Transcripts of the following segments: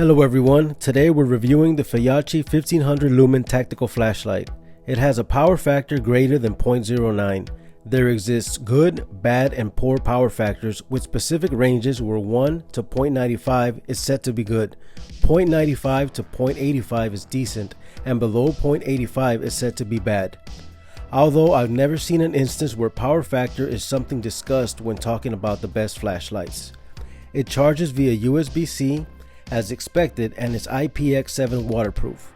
Hello everyone, today we're reviewing the Feyachi 1500 lumen tactical flashlight. It has a power factor greater than 0.09. There exists good, bad, and poor power factors with specific ranges where 1 to 0.95 is set to be good, 0.95 to 0.85 is decent, and below 0.85 is said to be bad. Although I've never seen an instance where power factor is something discussed when talking about the best flashlights. It charges via USB-C as expected and is IPX7 waterproof.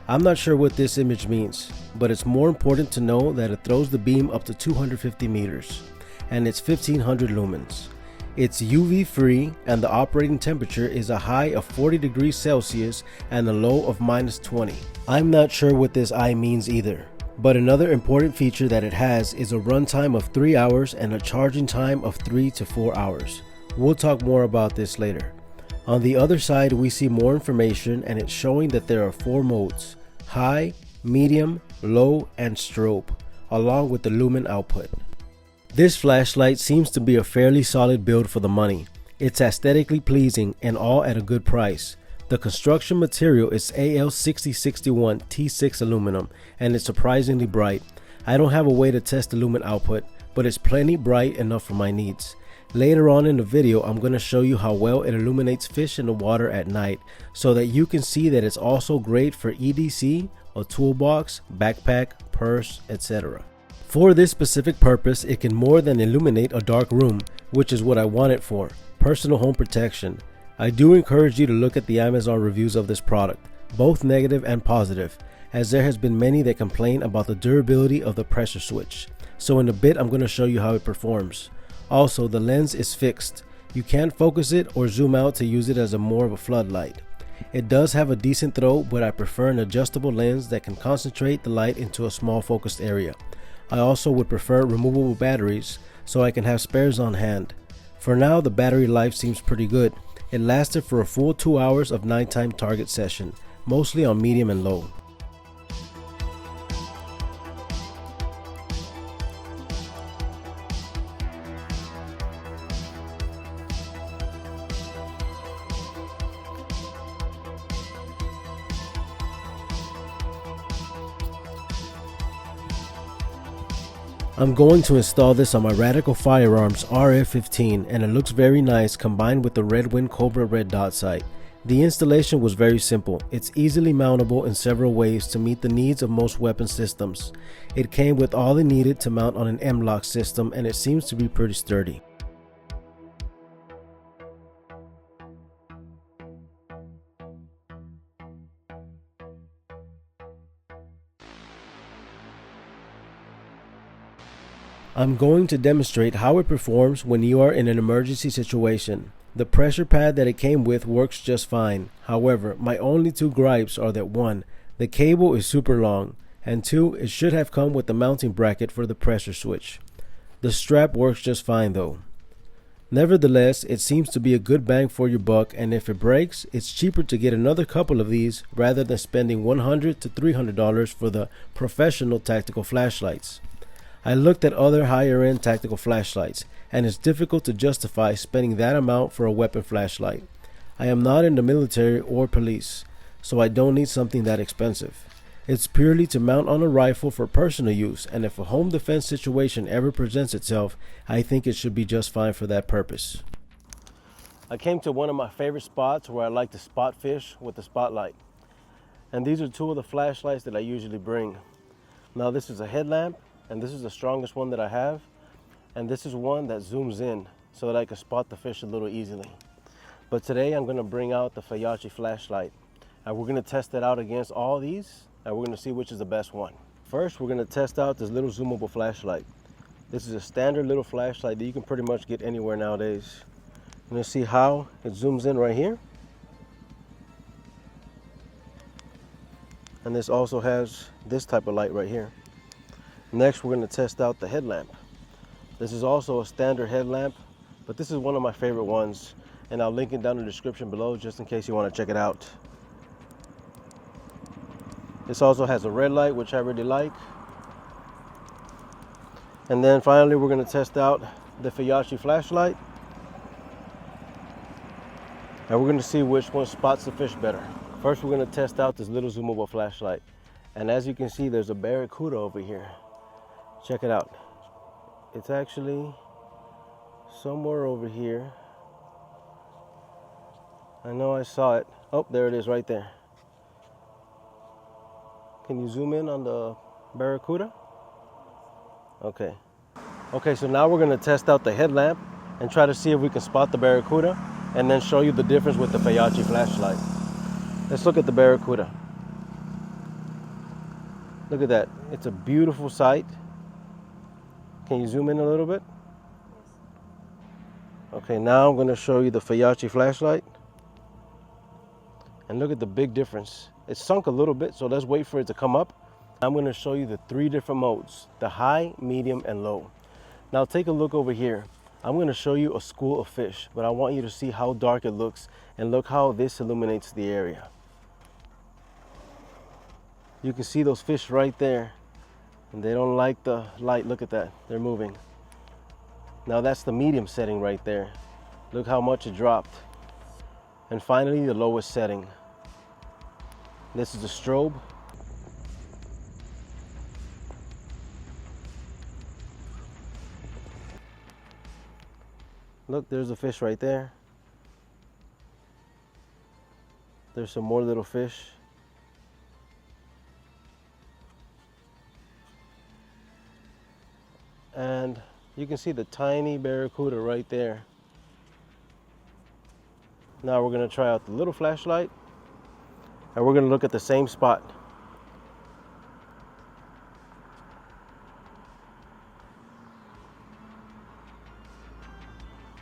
I'm not sure what this image means, but it's more important to know that it throws the beam up to 250 meters and it's 1500 lumens. It's UV free and the operating temperature is a high of 40 degrees Celsius and a low of -20. I'm not sure what this I means either, but another important feature that it has is a runtime of 3 hours and a charging time of 3 to 4 hours. We'll talk more about this later. On the other side, we see more information and it's showing that there are 4 modes: high, medium, low, and strobe, along with the lumen output. This flashlight seems to be a fairly solid build for the money. It's aesthetically pleasing and all at a good price. The construction material is AL6061 T6 aluminum and it's surprisingly bright. I don't have a way to test the lumen output, but it's plenty bright enough for my needs. Later on in the video, I'm going to show you how well it illuminates fish in the water at night so that you can see that it's also great for EDC, a toolbox, backpack, purse, etc. For this specific purpose, it can more than illuminate a dark room, which is what I want it for, personal home protection. I do encourage you to look at the Amazon reviews of this product, both negative and positive, as there has been many that complain about the durability of the pressure switch. So in a bit, I'm going to show you how it performs. Also, the lens is fixed. You can't focus it or zoom out to use it as more of a floodlight. It does have a decent throw, but I prefer an adjustable lens that can concentrate the light into a small focused area. I also would prefer removable batteries so I can have spares on hand. For now, the battery life seems pretty good. It lasted for a full 2 hours of nighttime target session, mostly on medium and low. I'm going to install this on my Radical Firearms RF15 and it looks very nice combined with the Redwind Cobra red dot sight. The installation was very simple. It's easily mountable in several ways to meet the needs of most weapon systems. It came with all it needed to mount on an M-LOK system and it seems to be pretty sturdy. I'm going to demonstrate how it performs when you are in an emergency situation. The pressure pad that it came with works just fine. However, my only 2 gripes are that 1, the cable is super long, and 2, it should have come with the mounting bracket for the pressure switch. The strap works just fine though. Nevertheless, it seems to be a good bang for your buck, and if it breaks, it's cheaper to get another couple of these rather than spending $100 to $300 for the professional tactical flashlights. I looked at other higher end tactical flashlights and it's difficult to justify spending that amount for a weapon flashlight. I am not in the military or police, so I don't need something that expensive. It's purely to mount on a rifle for personal use, and if a home defense situation ever presents itself, I think it should be just fine for that purpose. I came to one of my favorite spots where I like to spot fish with the spotlight. And these are 2 of the flashlights that I usually bring. Now this is a headlamp. And this is the strongest one that I have, and this is one that zooms in so that I can spot the fish a little easily. But today I'm going to bring out the Feyachi flashlight and we're going to test it out against all these and we're going to see which is the best one. First, we're going to test out this little zoomable flashlight. This is a standard little flashlight that you can pretty much get anywhere nowadays. You're going to see how it zooms in right here. And this also has this type of light right here. Next, we're going to test out the headlamp. This is also a standard headlamp, but this is one of my favorite ones, and I'll link it down in the description below just in case you want to check it out. This also has a red light, which I really like. And then finally, we're going to test out the Feyachi flashlight. And we're gonna see which one spots the fish better. First, we're gonna test out this little zoomable flashlight. And as you can see, there's a barracuda over here. Check it out. It's actually somewhere over here. I know I saw it. Oh, there it is right there. Can you zoom in on the barracuda? Okay. Okay, so now we're gonna test out the headlamp and try to see if we can spot the barracuda and then show you the difference with the Feyachi flashlight. Let's look at the barracuda. Look at that. It's a beautiful sight. Can you zoom in a little bit? Okay, now I'm gonna show you the Feyachi flashlight. And look at the big difference. It's sunk a little bit, so let's wait for it to come up. I'm gonna show you the 3 different modes, the high, medium, and low. Now take a look over here. I'm gonna show you a school of fish, but I want you to see how dark it looks and look how this illuminates the area. You can see those fish right there, and they don't like the light. Look at that, they're moving. Now that's the medium setting right there. Look how much it dropped. And finally, the lowest setting. This is the strobe. Look, there's a fish right there. There's some more little fish. And you can see the tiny barracuda right there. Now we're gonna try out the little flashlight and we're gonna look at the same spot.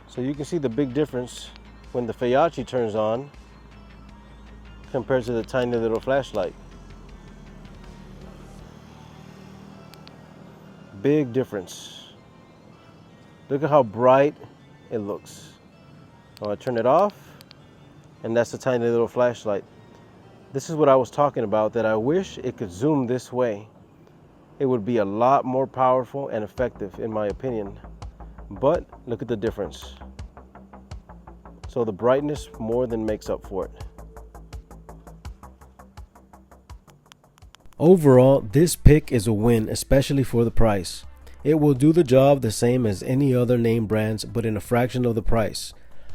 So you can see the big difference when the Feyachi turns on compared to the tiny little flashlight. Big difference. Look at how bright it looks. I turn it off, and that's the tiny little flashlight. This is what I was talking about, that I wish it could zoom this way. It would be a lot more powerful and effective in my opinion. But look at the difference. So the brightness more than makes up for it. Overall, this pick is a win, especially for the price. It will do the job the same as any other name brands, but in a fraction of the price.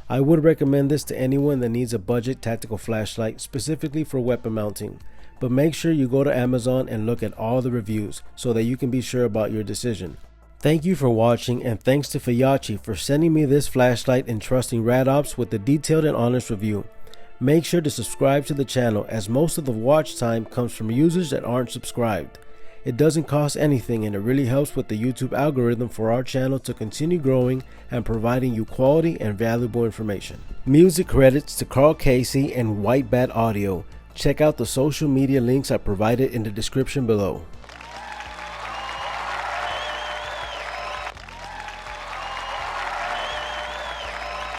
I would recommend this to anyone that needs a budget tactical flashlight specifically for weapon mounting, but make sure you go to Amazon and look at all the reviews so that you can be sure about your decision. Thank you for watching, and thanks to Feyachi for sending me this flashlight and trusting RadOps with a detailed and honest review. Make sure to subscribe to the channel, as most of the watch time comes from users that aren't subscribed. It doesn't cost anything, and it really helps with the YouTube algorithm for our channel to continue growing and providing you quality and valuable information. Music credits to Carl Casey and White Bat Audio. Check out the social media links I provided in the description below.